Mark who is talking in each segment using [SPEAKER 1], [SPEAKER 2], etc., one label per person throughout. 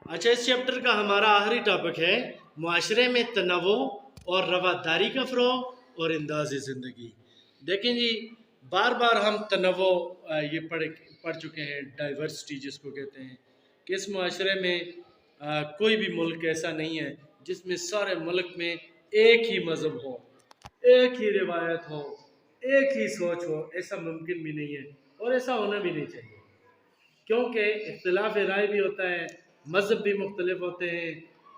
[SPEAKER 1] अच्छा, इस चैप्टर का हमारा आखिरी टॉपिक है मुआशरे में तनव्वु और रवादारी का फ़रोग़ और अंदाज़ ज़िंदगी। देखें जी, बार बार हम तनव्वु ये पढ़ चुके हैं, डाइवर्सिटी जिसको कहते हैं, कि इस मुआशरे में कोई भी मुल्क ऐसा नहीं है जिसमें सारे मुल्क में एक ही मज़हब हो, एक ही रिवायत हो, एक ही सोच हो। ऐसा मुमकिन भी नहीं है और ऐसा होना भी नहीं चाहिए, क्योंकि इख्तिलाफ राय भी होता है, मज़हब भी मुख्तलिफ होते हैं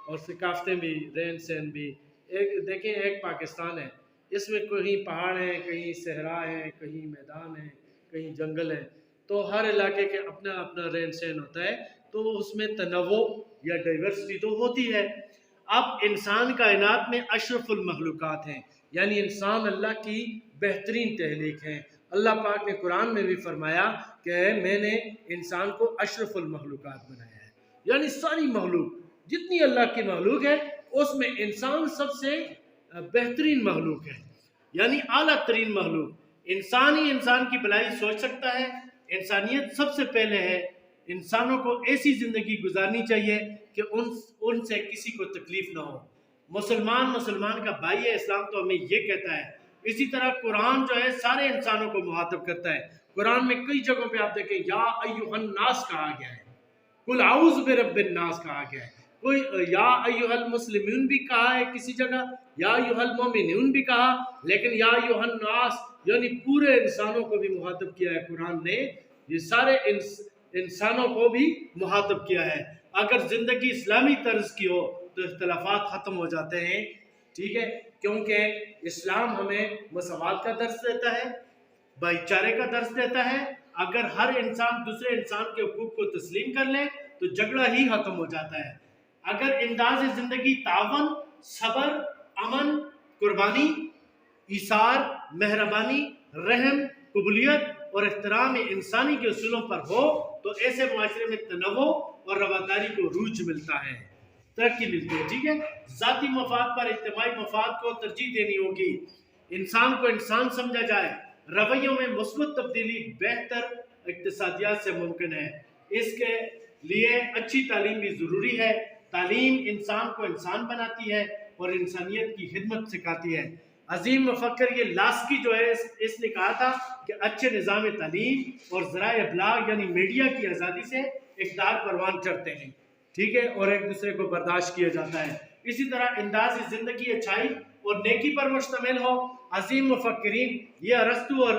[SPEAKER 1] और सकाफ़तें भी, रहन सहन भी। एक देखें, एक पाकिस्तान है, इसमें कहीं पहाड़ हैं, कहीं सहरा हैं, कहीं मैदान हैं, कहीं जंगल है, तो हर इलाके के अपना अपना रहन सहन होता है, तो उसमें तनव्वु या डाइवर्सिटी तो होती है। अब इंसान कायनात में अशरफुल मखलूक़ात हैं, यानी इंसान अल्लाह की बेहतरीन तहलीक है। अल्लाह पाक ने कुरान में भी फरमाया कि मैंने इंसान को अशरफुल मखलूक़ात बनाया है, यानी सारी मखलूक जितनी अल्लाह की मखलूक है उसमें इंसान सबसे बेहतरीन मखलूक है, यानी आला तरीन मखलूक। इंसान ही इंसान की भलाई सोच सकता है। इंसानियत सबसे पहले है। इंसानों को ऐसी ज़िंदगी गुजारनी चाहिए कि उनसे किसी को तकलीफ़ ना हो। मुसलमान का भाई है, इस्लाम तो हमें ये कहता है। इसी तरह कुरान जो है सारे इंसानों को मुखातब करता है। कुरान में कई जगहों पे आप देखें या अय्युहन नास कहा गया है, कुल आउज़ बिरब्बिन नास कहा गया है, कोई या अय्युहल मुस्लिमीन भी कहा है, किसी जगह या अय्युहल मोमिनून भी कहा, लेकिन या अय्युहन नास यानी पूरे इंसानों को भी मुखातब किया है कुरान ने। ये सारे इंसानों को भी मुखातब किया है। अगर जिंदगी इस्लामी तर्ज की हो तो इख्तिलाफात ख़त्म हो जाते हैं, ठीक है, क्योंकि इस्लाम हमें मसवात का दर्स देता है, भाईचारे का दर्स देता है। अगर हर इंसान दूसरे इंसान के हुकूक को तस्लीम कर ले तो झगड़ा ही खत्म हो जाता है। अगर अंदाज़ ज़िंदगी तावन, सबर, अमन, कुर्बानी, ईसार, मेहरबानी, रहम, कबूलियत और एहतराम इंसानी के उसूलों पर हो तो ऐसे मुआशरे में तनव्वु और रवादारी को रूज मिलता है, तरक्की मिलती है। ठीक है, ज़ाती मफाद पर इज्तिमाई मफाद को तरजीह देनी होगी। इंसान को इंसान समझा जाए। रवैयों में मुस्बत तब्दीली बेहतर इक्तिसादियात से मुमकिन है। इसके लिए अच्छी तालीम भी ज़रूरी है। तालीम इंसान को इंसान बनाती है और इंसानियत की खिदमत सिखाती है। अजीम मुफक्कर ये लास्की जो है इसने कहा था कि अच्छे निज़ाम तालीम और ज़राए इब्लाग यानी मीडिया की आज़ादी से इक़्तिदार परवान चढ़ते हैं, ठीक है, और एक दूसरे को बर्दाश्त किया जाता है। इसी तरह अंदाज़ ज़िंदगी अच्छाई और नेकी पर मुश्तमिल हो। अजीम मुफक्किरीन ये अरस्तु और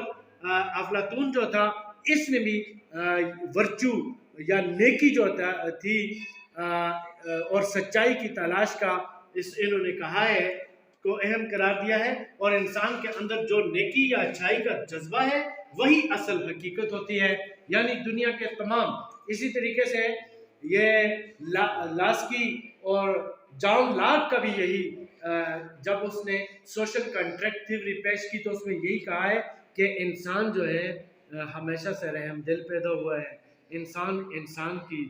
[SPEAKER 1] अफलातून जो था, इसने भी वर्चू या नेकी जो थी और सच्चाई की तलाश का इन्होंने कहा है को अहम करार दिया है। और इंसान के अंदर जो नेकी या अच्छाई का जज्बा है वही असल हकीकत होती है, यानी दुनिया के तमाम। इसी तरीके से ये लास्की और जॉन लॉक का भी यही जब उसने सोशल कॉन्ट्रैक्ट थ्योरी पेश की तो उसमें यही कहा है कि इंसान जो है हमेशा से रहम दिल पैदा हुआ है, इंसान की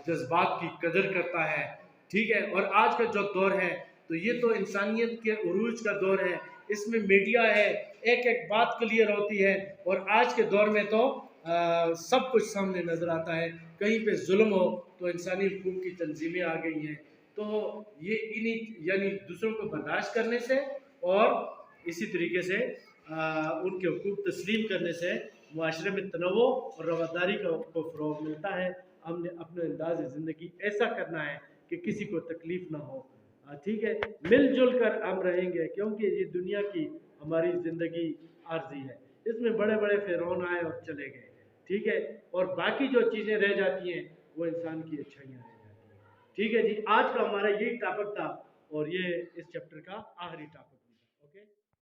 [SPEAKER 1] जज्बात की कदर करता है, ठीक है। और आज का जो दौर है तो ये तो इंसानियत के उरूज का दौर है, इसमें मीडिया है, एक एक बात क्लियर होती है। और आज के दौर में तो सब कुछ सामने नज़र आता है। कहीं पे जुल्म हो तो इंसानी हुकूक की तंजीमें आ गई हैं। तो ये इन्हीं यानी दूसरों को बर्दाश्त करने से और इसी तरीके से उनके हुकूक तस्लीम करने से मुआशरे में तनव्वु और रवादारी को फ़रोग़ मिलता है। हमने अपने अंदाज़ ज़िंदगी ऐसा करना है कि किसी को तकलीफ़ ना हो, ठीक है, मिलजुल कर हम रहेंगे, क्योंकि ये दुनिया की हमारी ज़िंदगी आर्जी है। इसमें बड़े बड़े फ़िरौन आए और चले गए, ठीक है, और बाकी जो चीज़ें रह जाती हैं वो इंसान की अच्छाइयाँ रह जाती हैं। ठीक है जी, आज का हमारा यही टॉपिक था और ये इस चैप्टर का आखिरी टॉपिक।